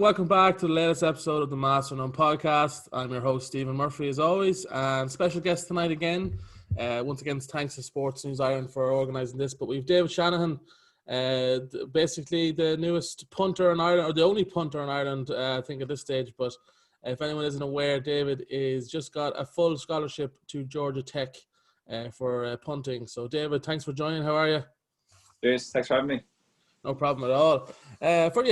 welcome back to the latest episode of the Master None podcast. I'm your host, Stephen Murphy, as always, and special guest tonight again. Once again, thanks to Sports News Ireland for organising this, but we've David Shanahan, basically the newest punter in Ireland, or the only punter in Ireland, I think, at this stage. But if anyone isn't aware, David is just got a full scholarship to Georgia Tech for punting. So, David, thanks for joining. How are you? Cheers. Thanks for having me. No problem at all.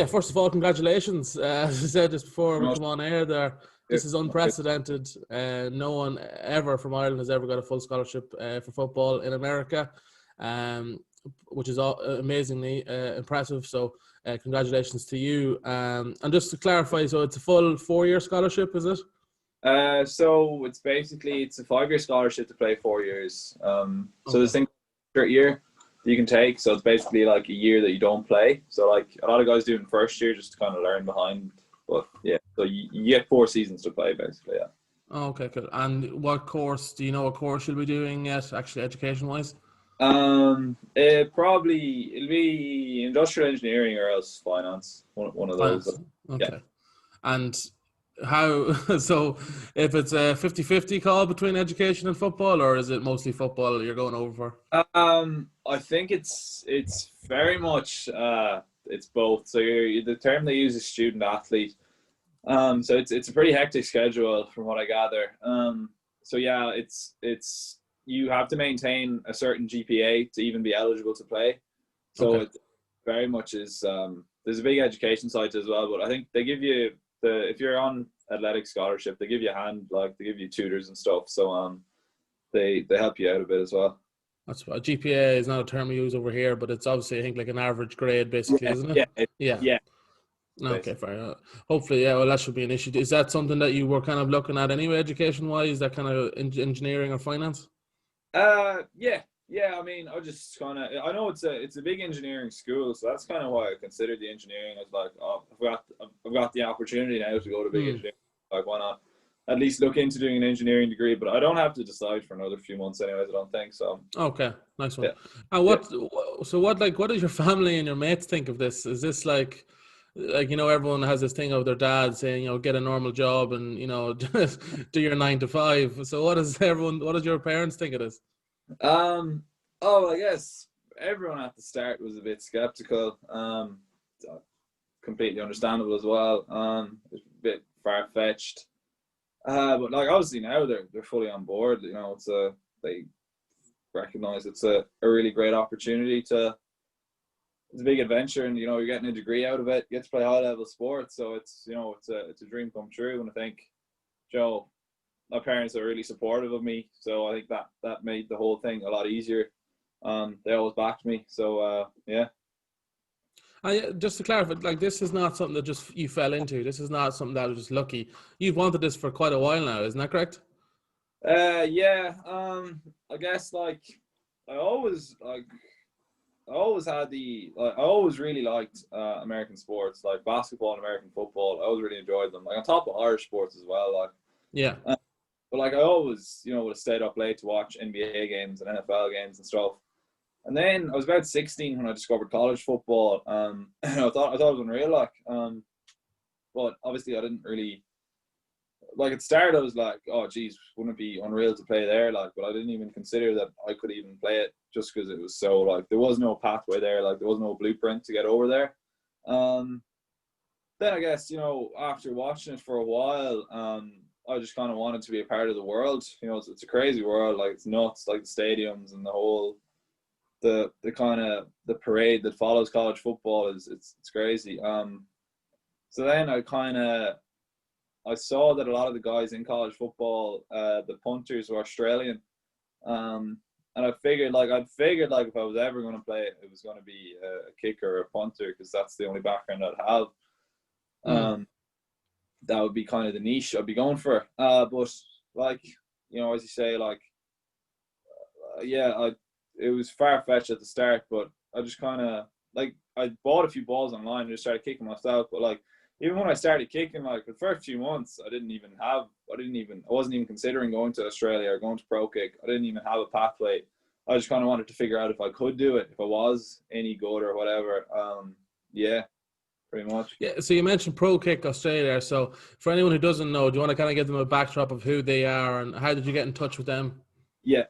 First of all, congratulations. As I said just before we come on air there, this is unprecedented. No one ever from Ireland has ever got a full scholarship for football in America, which is amazingly impressive. So congratulations to you. And just to clarify, so it's a full 4-year scholarship, is it? So it's a 5-year scholarship to play 4 years. So there's things per year you can take, so it's basically like a year that you don't play. So like a lot of guys do in first year just to kind of learn behind, but yeah, so you get 4 seasons to play basically. Yeah. Okay, good. And what course, do you know what course you'll be doing yet, actually, education wise? It'll be industrial engineering or else finance, one of those. Finance. Okay. Yeah. And how, so if it's a 50-50 call between education and football, or is it mostly football you're going over for? I think it's very much it's both. So the term they use is student athlete. So it's a pretty hectic schedule from what I gather. So yeah, it's you have to maintain a certain GPA to even be eligible to play. So Okay. it very much is. There's a big education side as well, but I think they give you if you're on athletic scholarship, they give you a hand, like they give you tutors and stuff. So they help you out a bit as well. That's what GPA is not a term we use over here, but it's obviously, I think, like an average grade, basically, isn't it? Yeah. Okay, fair. Hopefully, yeah. Well, that should be an issue. Is that something that you were kind of looking at anyway, education-wise? That kind of engineering or finance? Yeah. I mean, I know it's a big engineering school, so that's kind of why I considered the engineering. I was like, oh, I've got the opportunity now to go to big engineering. Like, why not at least look into doing an engineering degree? But I don't have to decide for another few months, anyways. I don't think so. Okay, nice one. Yeah. And what does your family and your mates think of this? Is this like everyone has this thing of their dad saying, get a normal job and do your 9 to 5. So what does your parents think of this? I guess everyone at the start was a bit skeptical. Completely understandable as well. It's a bit far-fetched. But like obviously now they're fully on board. They recognize it's a really great opportunity it's a big adventure, and you're getting a degree out of it. You get to play high level sports, so it's a dream come true. And I think my parents are really supportive of me, so I think that made the whole thing a lot easier. They always backed me, so yeah. Just to clarify, like, this is not something that just you fell into. This is not something that was just lucky. You've wanted this for quite a while now, isn't that correct? Yeah. I guess like I always really liked American sports, like basketball and American football. I always really enjoyed them. Like on top of Irish sports as well. Like yeah. But like I always, would have stayed up late to watch NBA games and NFL games and stuff. And then I was about 16 when I discovered college football. I thought it was unreal. Like, but obviously I didn't really. Like at the start, I was like, "Oh, geez, wouldn't it be unreal to play there?" Like, but I didn't even consider that I could even play it, just because it was so like there was no pathway there. Like there was no blueprint to get over there. Then I guess after watching it for a while, I just kind of wanted to be a part of the world. It's a crazy world. Like it's nuts. Like the stadiums and the whole, the kind of the parade that follows college football it's crazy. So then I saw that a lot of the guys in college football, the punters, were Australian. And I figured if I was ever going to play it, it was going to be a kicker or a punter, because that's the only background I'd have. That would be kind of the niche I'd be going for. But like, as you say, like, it was far-fetched at the start, but I just kind of, like, I bought a few balls online and just started kicking myself. But like, even when I started kicking, like the first few months, I wasn't even considering going to Australia or going to ProKick. I didn't even have a pathway. I just kind of wanted to figure out if I could do it, if I was any good or whatever. Yeah. pretty much. Yeah, so you mentioned ProKick Australia. So for anyone who doesn't know, do you want to kind of give them a backdrop of who they are and how did you get in touch with them? Yeah,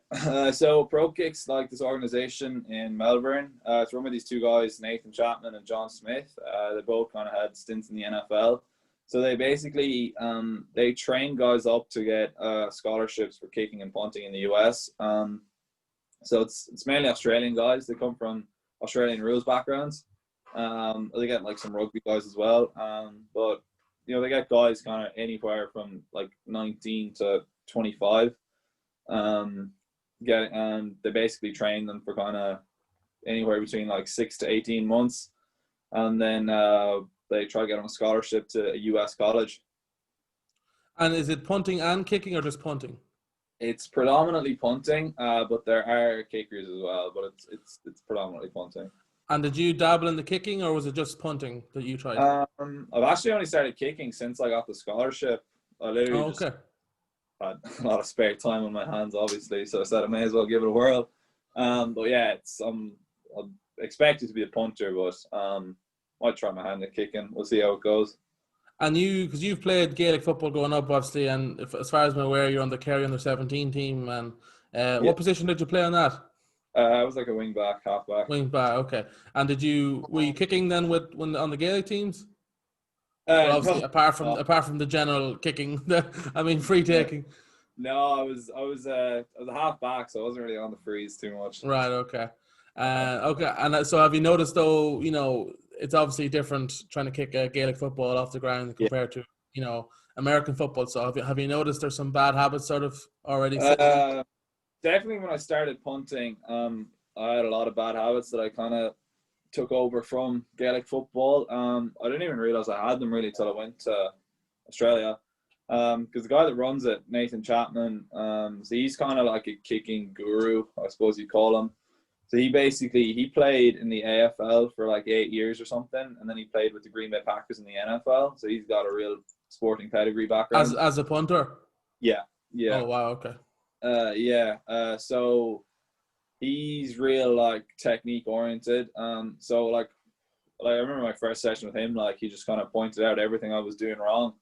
so ProKick's like this organization in Melbourne. It's run by these two guys, Nathan Chapman and John Smith. They both kind of had stints in the NFL. So they basically they train guys up to get scholarships for kicking and punting in the US. So it's mainly Australian guys. They come from Australian rules backgrounds. They get like some rugby guys as well. But you know, they get guys kind of anywhere from like 19 to 25. They basically train them for kind of anywhere between like 6 to 18 months, and then they try to get on a scholarship to a US college. And is it punting and kicking or just punting? It's predominantly punting, but there are kickers as well. But it's predominantly punting. And did you dabble in the kicking, or was it just punting that you tried? I've actually only started kicking since I got the scholarship. I literally just had a lot of spare time on my hands, obviously, so I said I may as well give it a whirl. But yeah, I'm expected to be a punter, but might try my hand at kicking. We'll see how it goes. And because you've played Gaelic football growing up, obviously, and as far as I'm aware, you're on the Kerry under 17 team. And what position did you play on that? I was like a wing back, half back. Wing back, okay. And were you kicking then on the Gaelic teams? Well, obviously, No, apart from the general kicking, free taking. No, I was a half back, so I wasn't really on the freeze too much. Right. Okay. Okay. And so, have you noticed though? You know, it's obviously different trying to kick a Gaelic football off the ground compared to American football. So, have you noticed there's some bad habits sort of already? Definitely, when I started punting, I had a lot of bad habits that I kind of took over from Gaelic football. I didn't even realize I had them really until I went to Australia. Because the guy that runs it, Nathan Chapman, so he's kind of like a kicking guru, I suppose you'd call him. So he played in the AFL for like 8 years or something, and then he played with the Green Bay Packers in the NFL. So he's got a real sporting pedigree background. As a punter? Yeah. Oh wow, okay. So he's real like technique oriented. So like I remember my first session with him, like he just kind of pointed out everything I was doing wrong.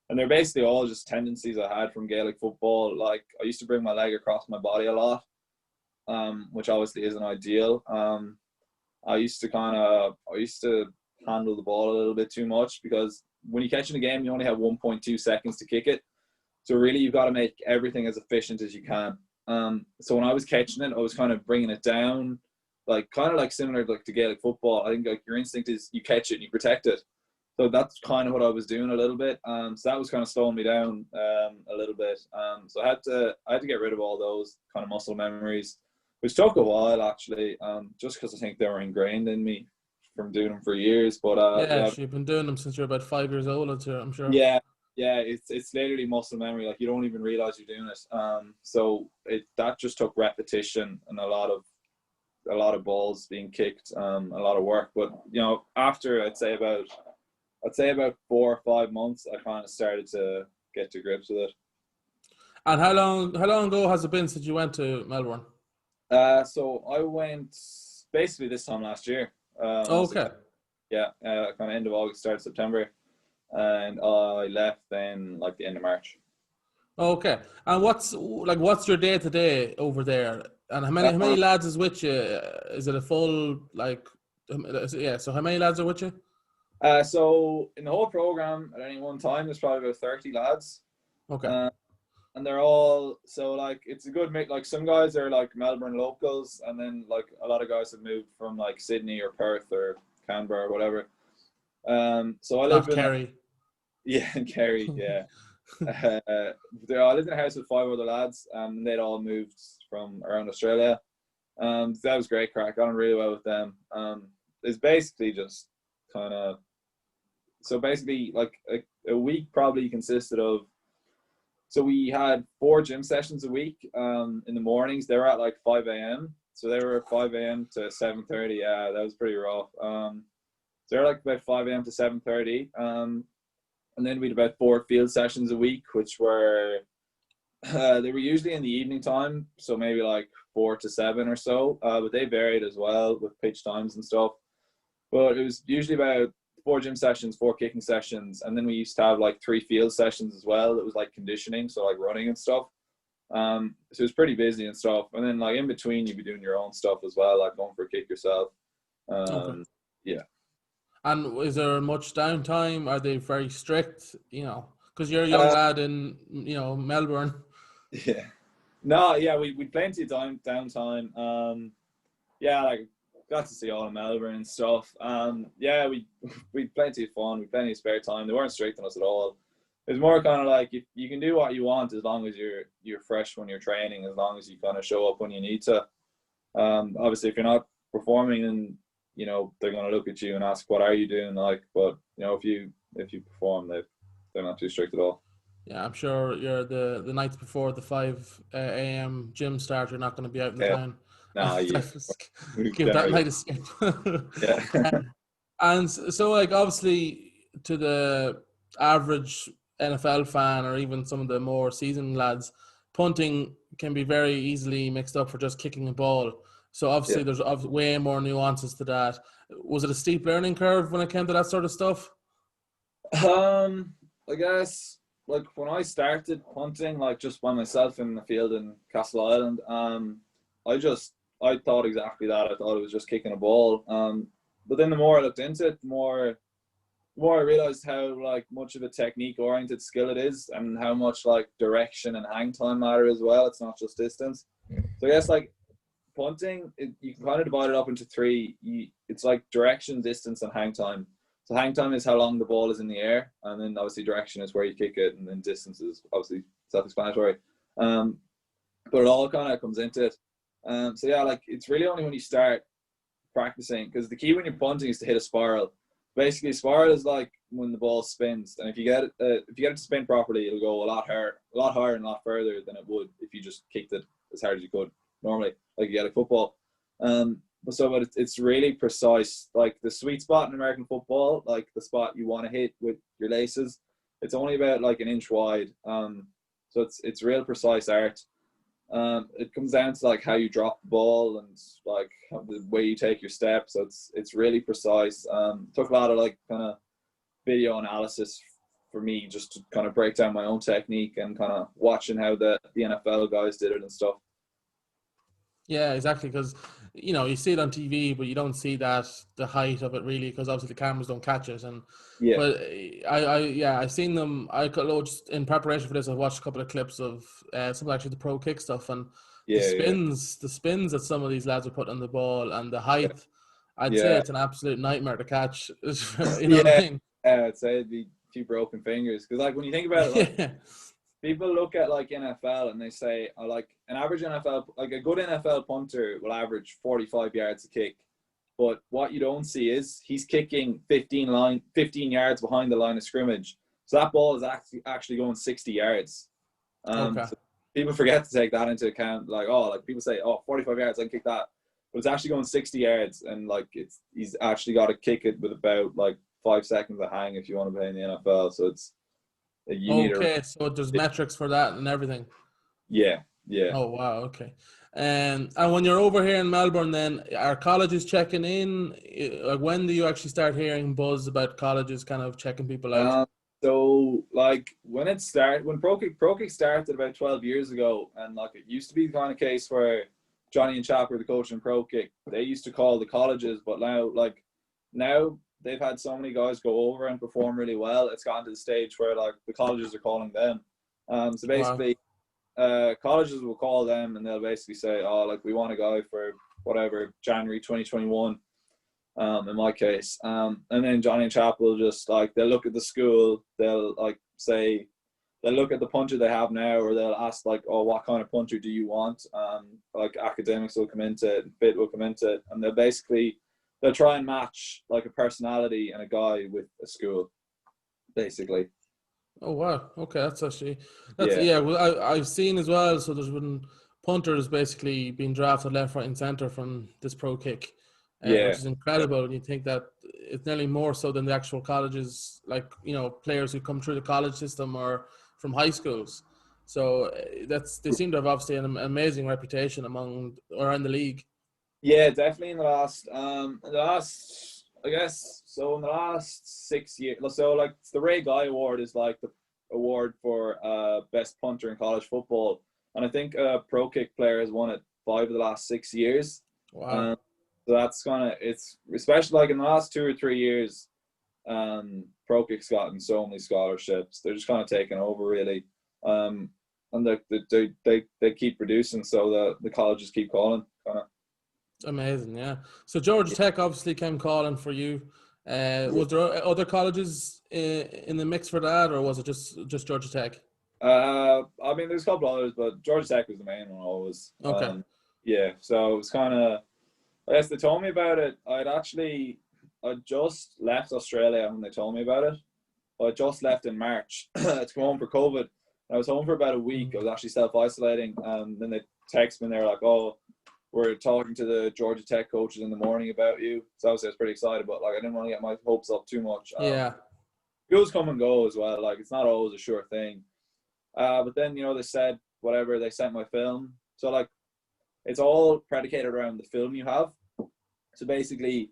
And they're basically all just tendencies I had from Gaelic football. Like I used to bring my leg across my body a lot, which obviously isn't ideal. I used to handle the ball a little bit too much, because when you catch in a game, you only have 1.2 seconds to kick it. So really, you've got to make everything as efficient as you can. So when I was catching it, I was kind of bringing it down, kind of similar to Gaelic football. I think like your instinct is you catch it and you protect it. So that's kind of what I was doing a little bit. So that was kind of slowing me down a little bit. So I had to get rid of all those kind of muscle memories, which took a while actually, just because I think they were ingrained in me from doing them for years. But you've been doing them since you're about 5 years old, I'm sure. Yeah, it's literally muscle memory. Like you don't even realize you're doing it. So that just took repetition and a lot of balls being kicked, a lot of work. But after I'd say about 4 or 5 months, I kind of started to get to grips with it. And how long ago has it been since you went to Melbourne? So I went basically this time last year. Okay. Yeah, kind of end of August, start of September, and I left then like the end of March. Okay. And what's your day to day over there? And how many lads is with you? Is it a full So how many lads are with you? So in the whole program at any one time, there's probably about 30 lads. Okay. And they're all, so like it's a good mix. Like some guys are like Melbourne locals, and then like a lot of guys have moved from like Sydney or Perth or Canberra or whatever. So I live in Kerry. In Kerry, yeah. I lived in a house with 5 other lads, and they'd all moved from around Australia. That was great crack. Got on really well with them. It's basically just kind of, so basically like a week probably consisted of, so we had 4 gym sessions a week in the mornings. They were at like 5 a.m. So they were 5 a.m. to 7:30. Yeah, that was pretty rough. So they're like about 5 a.m. to 7:30. And then we had about 4 field sessions a week, which were, they were usually in the evening time. So maybe like 4 to 7 or so. But they varied as well with pitch times and stuff. But it was usually about 4 gym sessions, 4 kicking sessions, and then we used to have like 3 field sessions as well. It was like conditioning, so like running and stuff. So it was pretty busy and stuff. And then like in between, you'd be doing your own stuff as well, like going for a kick yourself. Okay. Yeah. And is there much downtime? Are they very strict? You know, because you're a young lad in Melbourne. Yeah. No, yeah, we plenty of downtime. Yeah, like got to see all of Melbourne and stuff. Yeah, we plenty of fun, we plenty of spare time. They weren't strict on us at all. It was more kind of like you can do what you want as long as you're fresh when you're training, as long as you kind of show up when you need to. Obviously, if you're not performing, then they're going to look at you and ask, "What are you doing?" Like, but if you perform, they're not too strict at all. Yeah, I'm sure you're the nights before the 5 a.m. gym start, you're not going to be out in the town. Nah, yeah. Give that night a skip. Yeah. And so, like, obviously, to the average NFL fan or even some of the more seasoned lads, punting can be very easily mixed up for just kicking a ball. So obviously, there's way more nuances to that. Was it a steep learning curve when it came to that sort of stuff? I guess like when I started punting, like just by myself in the field in Castle Island, I thought exactly that. I thought it was just kicking a ball. But then the more I looked into it, the more I realized how like much of a technique oriented skill it is, and how much like direction and hang time matter as well. It's not just distance. So I guess like punting, you can kind of divide it up into 3. It's like direction, distance, and hang time. So hang time is how long the ball is in the air, and then obviously direction is where you kick it, and then distance is obviously self-explanatory. But it all kind of comes into it. So yeah, like it's really only when you start practicing, because the key when you're punting is to hit a spiral. Basically, spiral is like when the ball spins, and if you get it to spin properly, it'll go a lot higher and a lot further than it would if you just kicked it as hard as you could normally, like you get a football. But it's really precise. Like the sweet spot in American football, like the spot you want to hit with your laces, it's only about like an inch wide. So it's real precise art. It comes down to like how you drop the ball and like the way you take your steps. So it's really precise. Took a lot of like kind of video analysis for me just to kind of break down my own technique and kind of watching how the NFL guys did it and stuff. Yeah, exactly. Because you see it on TV, but you don't see the height of it really, because obviously the cameras don't catch it. And yeah, but I've seen them. I got loads in preparation for this. I watched a couple of clips of some actually the ProKick stuff, and the spins that some of these lads are putting on the ball and the height. I'd say it's an absolute nightmare to catch. You know what I mean? I'd say it'd be a few broken fingers, because like when you think about it, like people look at like NFL and they say, like an average NFL, like a good NFL punter will average 45 yards a kick. But what you don't see is he's kicking 15 yards behind the line of scrimmage. So that ball is actually going 60 yards. So people forget to take that into account. Like, people say, 45 yards, I can kick that. But it's actually going 60 yards, and like he's actually got to kick it with about like 5 seconds of hang if you want to play in the NFL. So it's so there's metrics for that and everything. Yeah. Oh wow, okay. And when you're over here in Melbourne, then are colleges checking in? Like, when do you actually start hearing buzz about colleges kind of checking people out? So like when ProKick started about 12 years ago, and like it used to be the kind of case where Johnny and Chap were the coach in ProKick. They used to call the colleges, but now they've had so many guys go over and perform really well. It's gotten to the stage where like the colleges are calling them. So basically, colleges will call them and they'll basically say, like we want a guy for whatever, January 2021. In my case, and then Johnny and Chap will just like, they'll look at the school, they'll like say, they'll look at the punter they have now, or they'll ask like, what kind of punter do you want? Like academics will come into it, and fit will come into it, and they'll try and match like a personality and a guy with a school, basically. Oh wow, okay, well, I've seen as well. So there's been punters basically being drafted left, right, and center from this ProKick, which is incredible. And you think that it's nearly more so than the actual colleges, like players who come through the college system or from high schools. So they seem to have obviously an amazing reputation around the league. Yeah, definitely in the last I guess so. In the last 6 years, so like the Ray Guy Award is like the award for best punter in college football, and I think a ProKick player has won it 5 of the last 6 years. Wow. So that's kind of it's especially like in the last 2 or 3 years, ProKick's gotten so many scholarships. They're just kind of taking over really, and they keep producing, so the colleges keep calling. Kind of. Amazing, yeah. So Georgia Tech obviously came calling for you. Was there other colleges in the mix for that, or was it just Georgia Tech? I mean, there's a couple others, but Georgia Tech was the main one always. Okay. Yeah, so it was kind of. I guess they told me about it. I just left Australia when they told me about it. I just left in March to come home for COVID. I was home for about a week. I was actually self-isolating. Then they texted me and they were like, "Oh, we're talking to the Georgia Tech coaches in the morning about you." So obviously I was pretty excited, but like I didn't want to get my hopes up too much. Yeah. Schools come and go as well. Like it's not always a sure thing. But then they said whatever. They sent my film. So like it's all predicated around the film you have. So basically,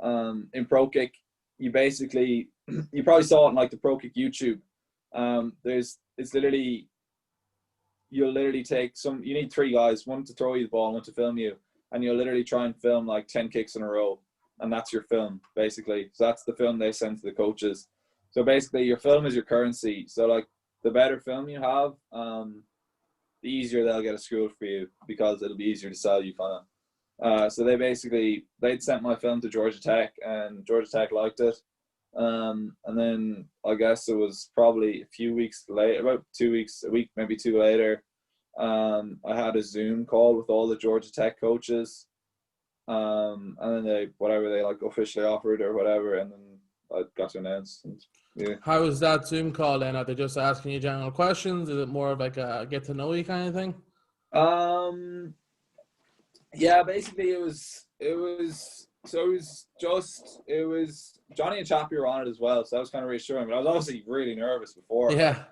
in ProKick, you probably saw it in like the ProKick YouTube. It's literally you'll literally take you need three guys, one to throw you the ball, one to film you, and you'll literally try and film like 10 kicks in a row, and that's your film basically. So that's the film they send to the coaches. So basically your film is your currency. So like the better film you have, the easier they'll get a school for you because it'll be easier to sell you kind of. So they'd sent my film to Georgia Tech and Georgia Tech liked it. And then I guess it was probably a few weeks later, about 2 weeks, a week, maybe two later, I had a Zoom call with all the Georgia Tech coaches. And then they like officially offered or whatever, and then I got to announce. And, yeah. How is that Zoom call then? Are they just asking you general questions? Is it more of like a get to know you kind of thing? Yeah, basically it was Johnny and Chappie were on it as well, so that was kind of reassuring. But I was obviously really nervous before. Yeah.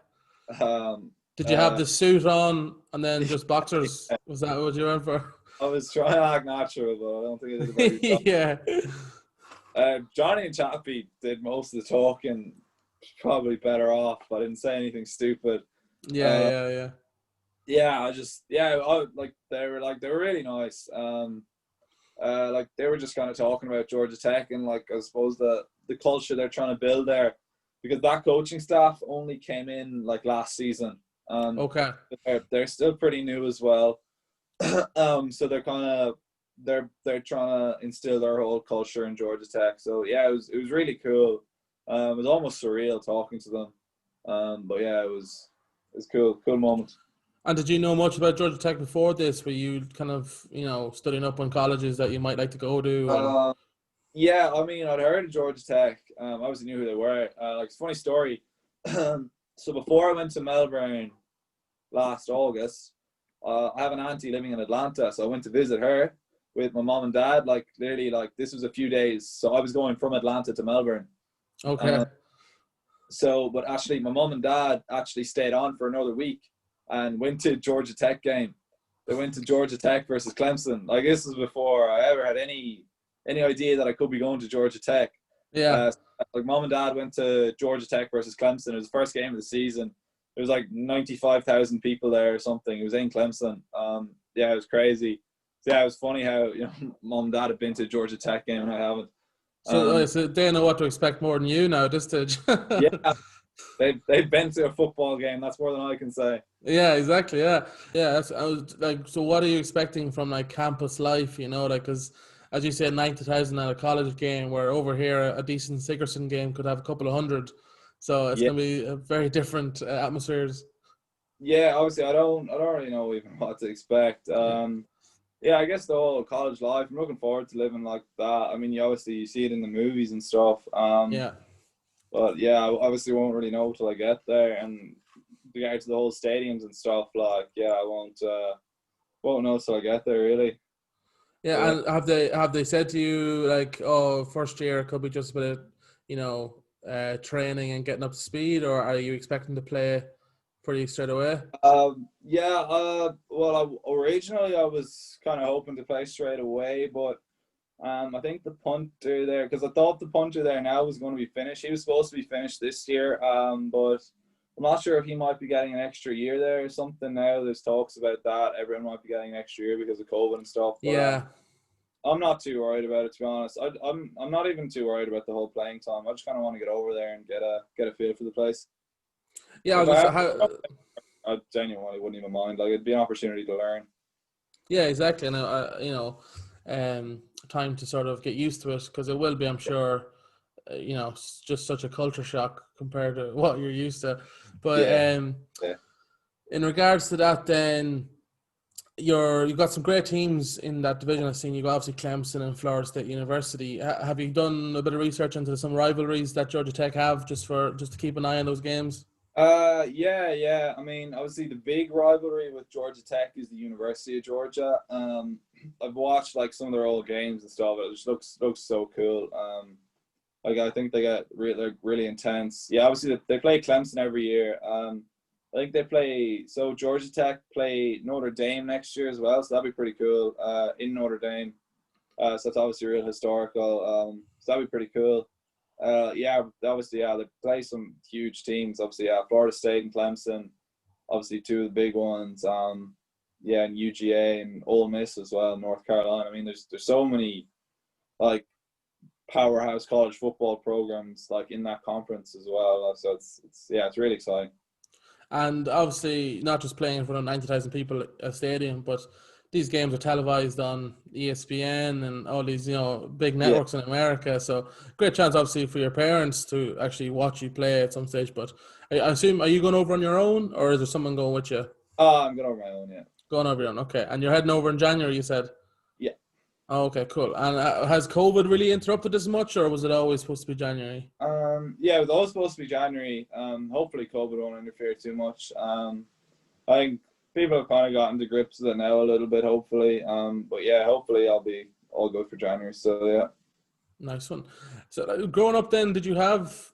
Did you have the suit on and then just boxers? Was that what you went for? I was trying to act natural, but I don't think I did a very good job. Yeah. Johnny and Chappie did most of the talking. Probably better off. I didn't say anything stupid. Yeah. Yeah, they were really nice. Like they were just kind of talking about Georgia Tech and like I suppose the culture they're trying to build there, because that coaching staff only came in like last season. Okay. They're still pretty new as well. So they're trying to instill their whole culture in Georgia Tech. So yeah, it was really cool. It was almost surreal talking to them. But yeah, it was cool moment. And did you know much about Georgia Tech before this? Were you kind of, studying up on colleges that you might like to go to? Yeah, I mean, I'd heard of Georgia Tech. I obviously knew who they were. Like, it's a funny story. So before I went to Melbourne last August, I have an auntie living in Atlanta, so I went to visit her with my mom and dad. Like, literally, like this was a few days. So I was going from Atlanta to Melbourne. Okay. But actually, my mom and dad actually stayed on for another week and went to Georgia Tech game. They went to Georgia Tech versus Clemson. Like this was before I ever had any idea that I could be going to Georgia Tech. Yeah. Like mom and dad went to Georgia Tech versus Clemson. It was the first game of the season. There was like 95,000 people there or something. It was in Clemson. Yeah, it was crazy. So yeah, it was funny how mom and dad have been to a Georgia Tech game and I haven't. So they know what to expect more than you now at this stage. Yeah. They've been to a football game. That's more than I can say. Yeah, exactly. Yeah. I was like, so what are you expecting from like campus life? Because as you said, 90,000 at a college game, where over here a decent Sigerson game could have a couple of hundred. So it's gonna be a very different atmospheres. Yeah, obviously I don't really know even what to expect. Yeah, I guess the whole college life. I'm looking forward to living like that. I mean, you see it in the movies and stuff. Yeah. But yeah, I obviously won't really know till I get there and get to the whole stadiums and stuff. Like, yeah, I won't know till I get there really. Yeah, and have they said to you like, oh, first year could be just a bit of, training and getting up to speed, or are you expecting to play pretty straight away? Yeah. Well, originally I was kind of hoping to play straight away, but I think the punter there, because I thought the punter there now was going to be finished. He was supposed to be finished this year, but I'm not sure if he might be getting an extra year there or something now. There's talks about that. Everyone might be getting an extra year because of COVID and stuff. But, Yeah. I'm not too worried about it, to be honest. I'm not even too worried about the whole playing time. I just kind of want to get over there and get a feel for the place. Yeah, I genuinely wouldn't even mind. Like, it'd be an opportunity to learn. yeah, exactly. And time to sort of get used to it, because it will be, I'm sure, it's just such a culture shock compared to what you're used to. But Yeah. in regards to that, then you've got some great teams in that division. I've seen you got obviously Clemson and Florida State University. Have you done a bit of research into some rivalries that Georgia Tech have, just to keep an eye on those games? Yeah. I mean, obviously the big rivalry with Georgia Tech is the University of Georgia. I've watched like some of their old games and stuff. It just looks so cool. Like, I think they get really intense. Yeah, obviously they play Clemson every year. I think Georgia Tech play Notre Dame next year as well, so that'd be pretty cool. In Notre Dame, so that's obviously real historical. So that'd be pretty cool. Obviously, they play some huge teams. Obviously, Florida State and Clemson, obviously two of the big ones. And UGA and Ole Miss as well, North Carolina. I mean, there's so many like powerhouse college football programs like in that conference as well. So it's really exciting. And obviously, not just playing in front of 90,000 people at a stadium, but these games are televised on ESPN and all these, big networks in America. So great chance, obviously, for your parents to actually watch you play at some stage. But I assume, are you going over on your own, or is there someone going with you? I'm going over my own, yeah. Going over your own, okay. And you're heading over in January, you said? Yeah. Oh, okay, cool. And has COVID really interrupted this much, or was it always supposed to be January? It was always supposed to be January. Hopefully COVID won't interfere too much. I think people have kind of gotten to grips with it now a little bit, hopefully. But yeah, hopefully I'll be all good for January. So yeah. Nice one. So growing up then, did you have,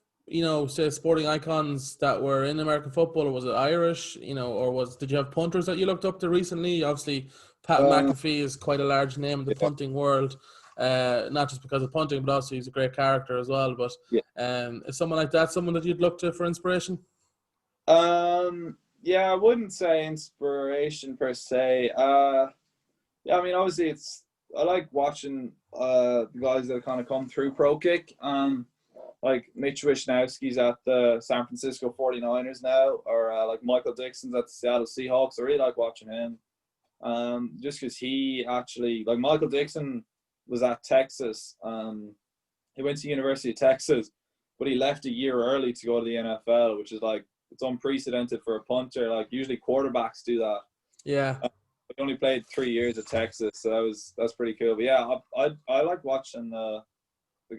say sporting icons that were in American football, or was it Irish, or did you have punters that you looked up to recently? Obviously, Pat McAfee is quite a large name in the punting world, not just because of punting, but also he's a great character as well. But is someone like that someone that you'd look to for inspiration? I wouldn't say inspiration per se. I mean, obviously I like watching the guys that kind of come through ProKick. Like Mitch Wishnowsky's at the San Francisco 49ers now, or like Michael Dixon's at the Seattle Seahawks. I really like watching him. Just because he actually, like, Michael Dixon was at Texas. He went to University of Texas, but he left a year early to go to the NFL, which is like, it's unprecedented for a punter. Like, usually quarterbacks do that. Yeah. He only played 3 years at Texas, so that's pretty cool. But yeah, I like watching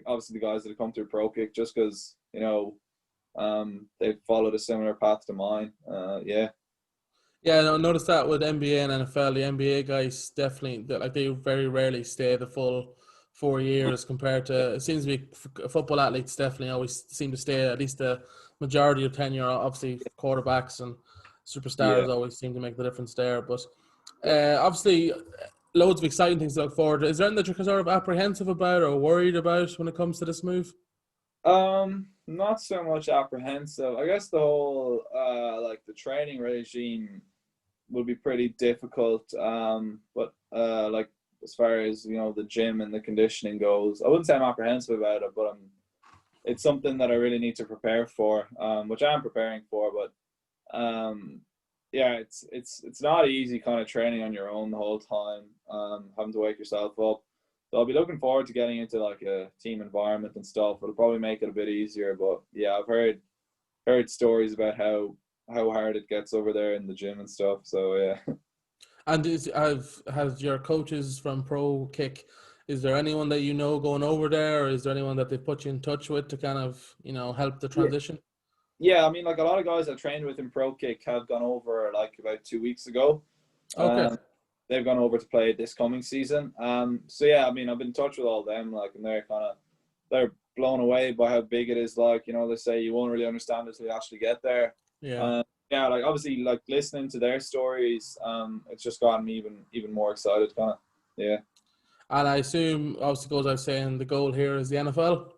obviously the guys that have come through ProKick, just because they've followed a similar path to mine. Yeah, no, notice that with NBA and NFL, the NBA guys definitely, they very rarely stay the full 4 years compared to, it seems to be football athletes definitely always seem to stay at least the majority of tenure. Obviously, quarterbacks and superstars always seem to make the difference there. But obviously, loads of exciting things to look forward to. Is there anything that you're sort of apprehensive about or worried about when it comes to this move? Not so much apprehensive. I guess the whole like the training regime will be pretty difficult. But like, as far as the gym and the conditioning goes, I wouldn't say I'm apprehensive about it, but it's something that I really need to prepare for, which I'm preparing for. But it's not easy kind of training on your own the whole time, having to wake yourself up. So I'll be looking forward to getting into like a team environment and stuff. It'll probably make it a bit easier. But yeah, I've heard stories about how hard it gets over there in the gym and stuff. So yeah. And has your coaches from ProKick, is there anyone that going over there, or is there anyone that they put you in touch with to kind of help the transition? Yeah, I mean, like, a lot of guys I trained with in ProKick have gone over like about 2 weeks ago. Okay. They've gone over to play this coming season. So yeah, I mean, I've been in touch with all them, like, and they're blown away by how big it is. Like, they say you won't really understand it until you actually get there. Yeah. Like, obviously, like, listening to their stories, it's just gotten me even more excited, kind of. Yeah. And I assume, obviously, goes without saying, the goal here is the NFL.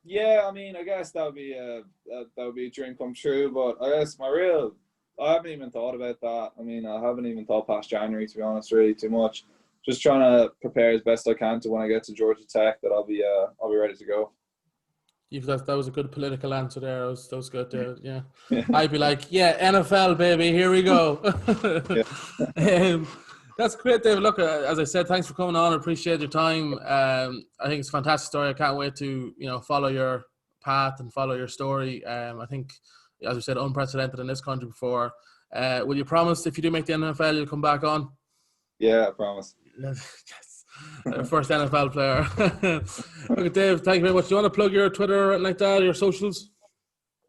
Yeah, I mean, I guess that would be a dream come true. But I guess I haven't even thought about that. I mean, I haven't even thought past January, to be honest, really too much. Just trying to prepare as best I can to when I get to Georgia Tech that I'll be ready to go. That was a good political answer there. That was good. Yeah, Yeah. I'd be like, yeah, NFL baby, here we go. Yeah. That's great, David. Look, as I said, thanks for coming on. I appreciate your time. I think it's a fantastic story. I can't wait to follow your path and follow your story. I think, as we said, unprecedented in this country before. Will you promise if you do make the NFL, you'll come back on? Yeah, I promise. Yes. First NFL player. Okay, Dave, thank you very much. Do you want to plug your Twitter and like that, your socials?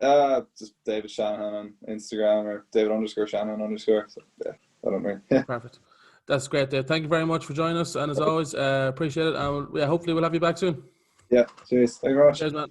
Just David Shanahan on Instagram or David_Shanahan_. So yeah, I don't know. Perfect. That's great, Dave. Thank you very much for joining us, and as always, appreciate it. And hopefully we'll have you back soon. Yeah, cheers. Thank you very much. Cheers, man.